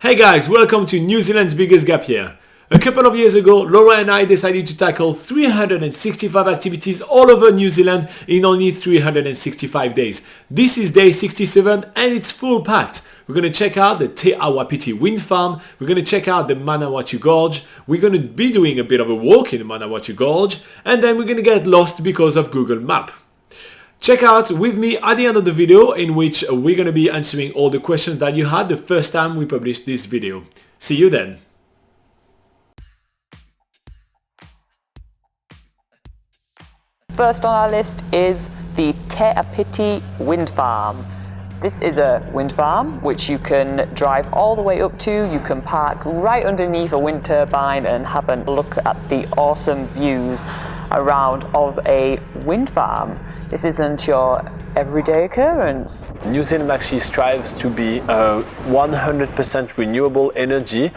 Hey guys, welcome to New Zealand's biggest gap year. A couple of years ago, Laura and I decided to tackle 365 activities all over New Zealand in only 365 days. This is day 67 and it's full packed. We're going to check out the Te Apiti Wind Farm, we're going to check out the Manawatu Gorge, we're going to be doing a bit of a walk in the Manawatu Gorge, and then we're going to get lost because of Google Maps. Check out with me at the end of the video in which we're going to be answering all the questions that you had the first time we published this video. See you then. First on our list is the Te Apiti Wind Farm. This is a wind farm which you can drive all the way up to. You can park right underneath a wind turbine and have a look at the awesome views around of a wind farm. This isn't your everyday occurrence. New Zealand actually strives to be 100% renewable energy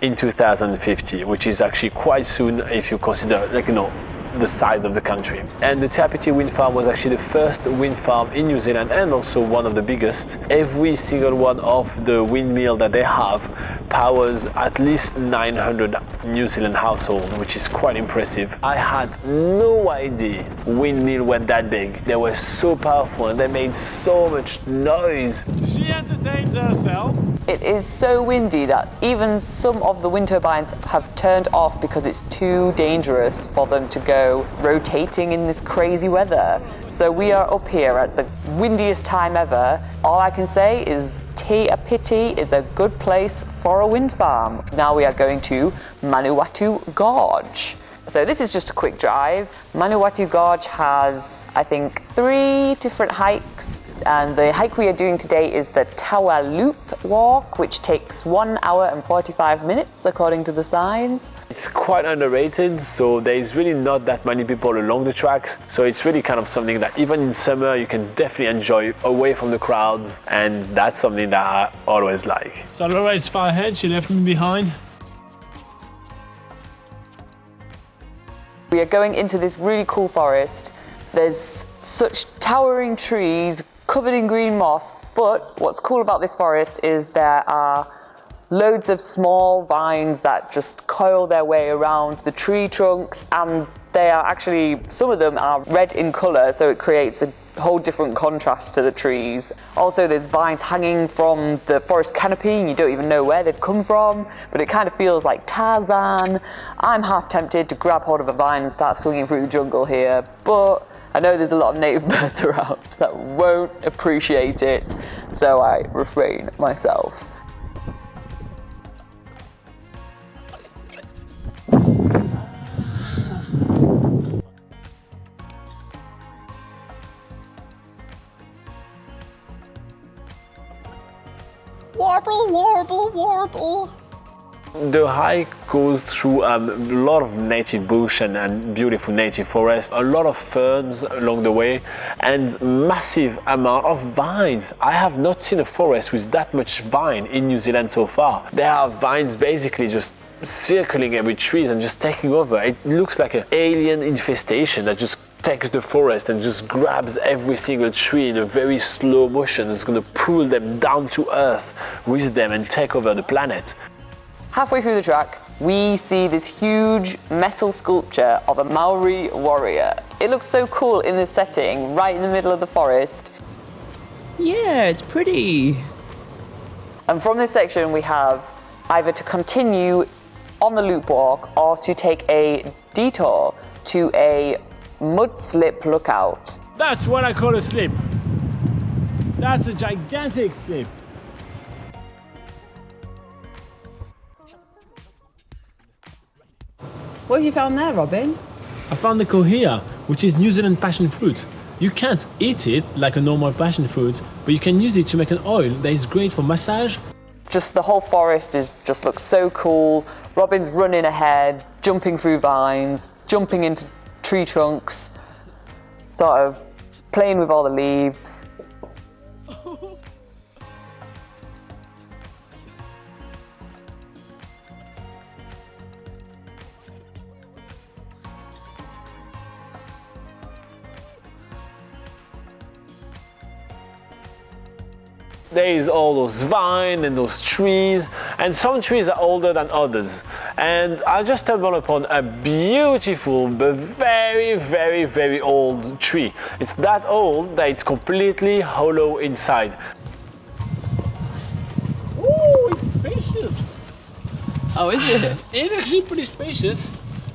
in 2050, which is actually quite soon if you consider, the size of the country. And the Te Apiti Wind Farm was actually the first wind farm in New Zealand and also one of the biggest. Every single one of the windmill that they have powers at least 900 New Zealand households, which is quite impressive. I had no idea windmill were that big. They were so powerful and they made so much noise. She entertains herself. It is so windy that even some of the wind turbines have turned off because it's too dangerous for them to go rotating in this crazy weather. So we are up here at the windiest time ever. All I can say is Te Apiti is a good place for a wind farm. Now we are going to Manawatu Gorge. So this is just a quick drive. Manawatu Gorge has, I think, 3 different hikes. And the hike we are doing today is the Tower Loop walk, which takes 1 hour and 45 minutes according to the signs. It's quite underrated, so there is really not that many people along the tracks. So it's really kind of something that even in summer you can definitely enjoy away from the crowds, and that's something that I always like. So Laura is far ahead, she left me behind. We are going into this really cool forest. There's such towering trees covered in green moss, but what's cool about this forest is there are loads of small vines that just coil their way around the tree trunks, and they are actually, some of them are red in colour, so it creates a whole different contrast to the trees. Also, there's vines hanging from the forest canopy and you don't even know where they've come from, but it kind of feels like Tarzan. I'm half tempted to grab hold of a vine and start swinging through the jungle here, but I know there's a lot of native birds around that won't appreciate it, so I refrain myself. Warble, warble, warble. The hike goes through a lot of native bush and beautiful native forest, a lot of ferns along the way, and massive amount of vines. I have not seen a forest with that much vine in New Zealand so far. There are vines basically just circling every tree and just taking over. It looks like an alien infestation that just takes the forest and just grabs every single tree in a very slow motion. It's going to pull them down to earth with them and take over the planet. Halfway through the track, we see this huge metal sculpture of a Maori warrior. It looks so cool in this setting, right in the middle of the forest. Yeah, it's pretty. And from this section, we have either to continue on the loop walk or to take a detour to a mud slip lookout. That's what I call a slip. That's a gigantic slip. What have you found there, Robin? I found the cohea, which is New Zealand passion fruit. You can't eat it like a normal passion fruit, but you can use it to make an oil that is great for massage. Just the whole forest just looks so cool. Robin's running ahead, jumping through vines, jumping into tree trunks, sort of playing with all the leaves. there is all those vines and those trees, and some trees are older than others. And I just stumbled upon a beautiful but very, very, very old tree. It's that old that it's completely hollow inside. Oh, it's spacious. Oh, is it? It's actually pretty spacious.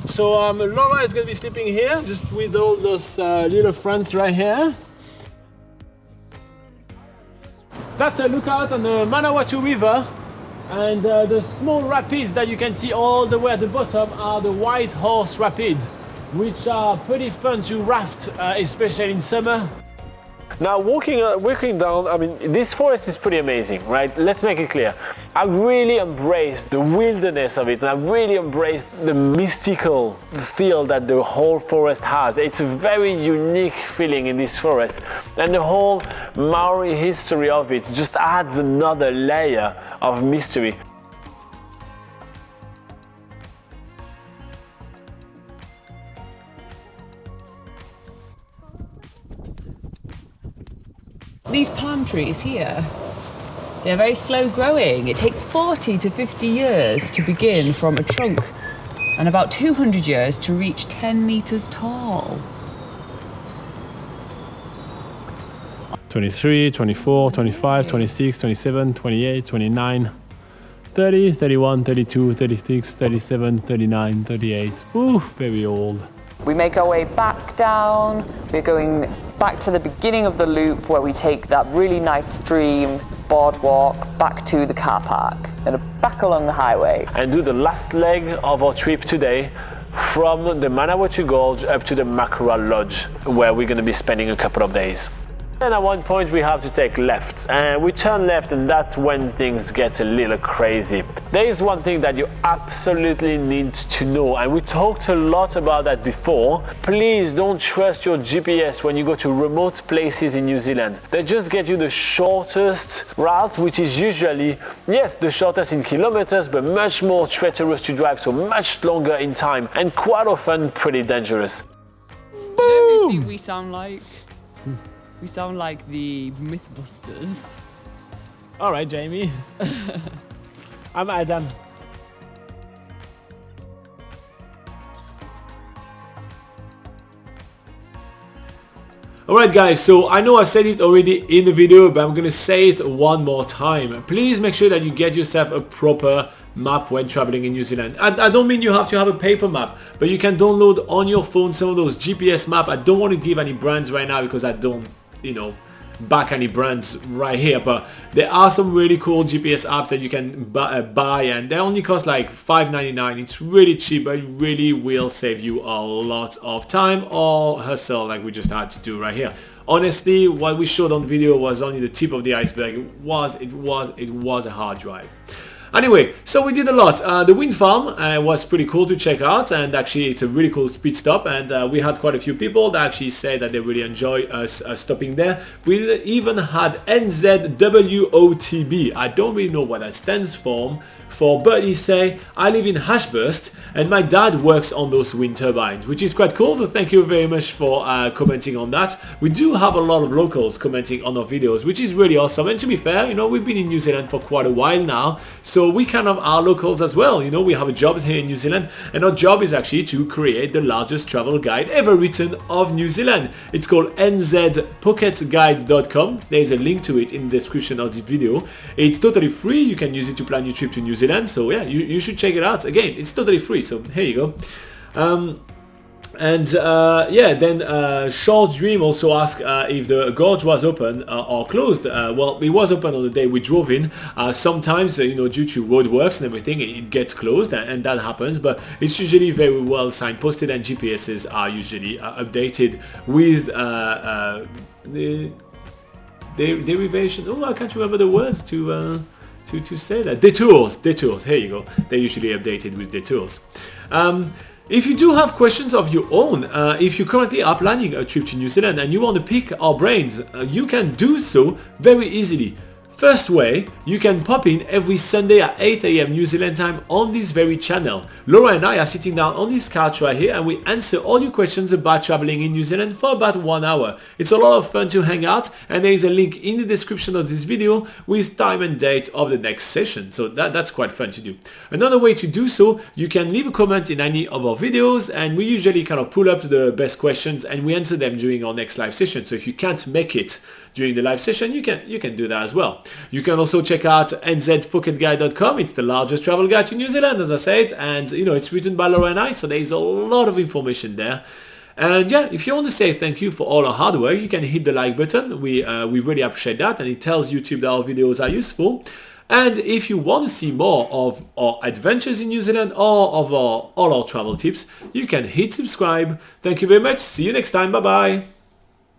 So Laura is going to be sleeping here, just with all those little friends right here. That's a lookout on the Manawatu River, and the small rapids that you can see all the way at the bottom are the White Horse Rapids, which are pretty fun to raft, especially in summer. Now walking down, I mean, this forest is pretty amazing, right? Let's make it clear. I really embraced the wilderness of it, and I really embraced the mystical feel that the whole forest has. It's a very unique feeling in this forest, and the whole Maori history of it just adds another layer of mystery. These palm trees here, they're very slow growing. It takes 40 to 50 years to begin from a trunk and about 200 years to reach 10 meters tall. 23, 24, 25, 26, 27, 28, 29, 30, 31, 32, 36, 37, 39, 38. Ooh, very old. We make our way back down. We're going back to the beginning of the loop where we take that really nice stream boardwalk back to the car park and back along the highway. And do the last leg of our trip today from the Manawatu Gorge up to the Makura Lodge, where we're going to be spending a couple of days. And at one point we have to take left, and we turn left, and that's when things get a little crazy. There is one thing that you absolutely need to know, and we talked a lot about that before. Please don't trust your GPS when you go to remote places in New Zealand. They just get you the shortest route, which is usually, yes, the shortest in kilometers, but much more treacherous to drive, so much longer in time, and quite often pretty dangerous. You know who we sound like? We sound like the Mythbusters. All right, Jamie. I'm Adam. Alright guys, so I know I said it already in the video, but I'm gonna say it one more time. Please make sure that you get yourself a proper map when traveling in New Zealand. I don't mean you have to have a paper map, but you can download on your phone some of those GPS maps. I don't want to give any brands right now because I don't, back any brands right here, but there are some really cool GPS apps that you can buy, and they only cost like $5.99. It's really cheap, but it really will save you a lot of time or hassle like we just had to do right here. Honestly, what we showed on video was only the tip of the iceberg. It was a hard drive. Anyway, so we did a lot. The wind farm was pretty cool to check out, and actually it's a really cool speed stop, and we had quite a few people that actually said that they really enjoy us stopping there. We even had NZWOTB. I don't really know what that stands for, but he say, I live in Ashburst and my dad works on those wind turbines, which is quite cool. So thank you very much for commenting on that. We do have a lot of locals commenting on our videos, which is really awesome. And to be fair, we've been in New Zealand for quite a while now, so we kind of are locals as well. We have a job here in New Zealand, and our job is actually to create the largest travel guide ever written of New Zealand. It's called nzpocketguide.com. There's a link to it in the description of this video. It's totally free. You can use it to plan your trip to New Zealand. So yeah, you should check it out. Again, it's totally free, so here you go. Then Short Dream also asked if the gorge was open or closed. Well, it was open on the day we drove in. Sometimes, due to roadworks and everything, it gets closed, and that happens, but it's usually very well signposted, and GPSs are usually updated with the derivation. Oh, I can't remember the words to say that. Detours, here you go. They're usually updated with detours. If you do have questions of your own, if you currently are planning a trip to New Zealand and you want to pick our brains, you can do so very easily. First way, you can pop in every Sunday at 8 AM New Zealand time on this very channel. Laura and I are sitting down on this couch right here and we answer all your questions about traveling in New Zealand for about 1 hour. It's a lot of fun to hang out, and there is a link in the description of this video with time and date of the next session. So that's quite fun to do. Another way to do so, you can leave a comment in any of our videos, and we usually kind of pull up the best questions and we answer them during our next live session. So if you can't make it during the live session, you can do that as well. You can also check out nzpocketguide.com. It's the largest travel guide to New Zealand, as I said, and it's written by Laura and I, so there's a lot of information there. And yeah, if you want to say thank you for all our hard work, you can hit the like button. We really appreciate that, and it tells YouTube that our videos are useful. And if you want to see more of our adventures in New Zealand or of all our travel tips, you can hit subscribe. Thank you very much. See you next time. Bye bye.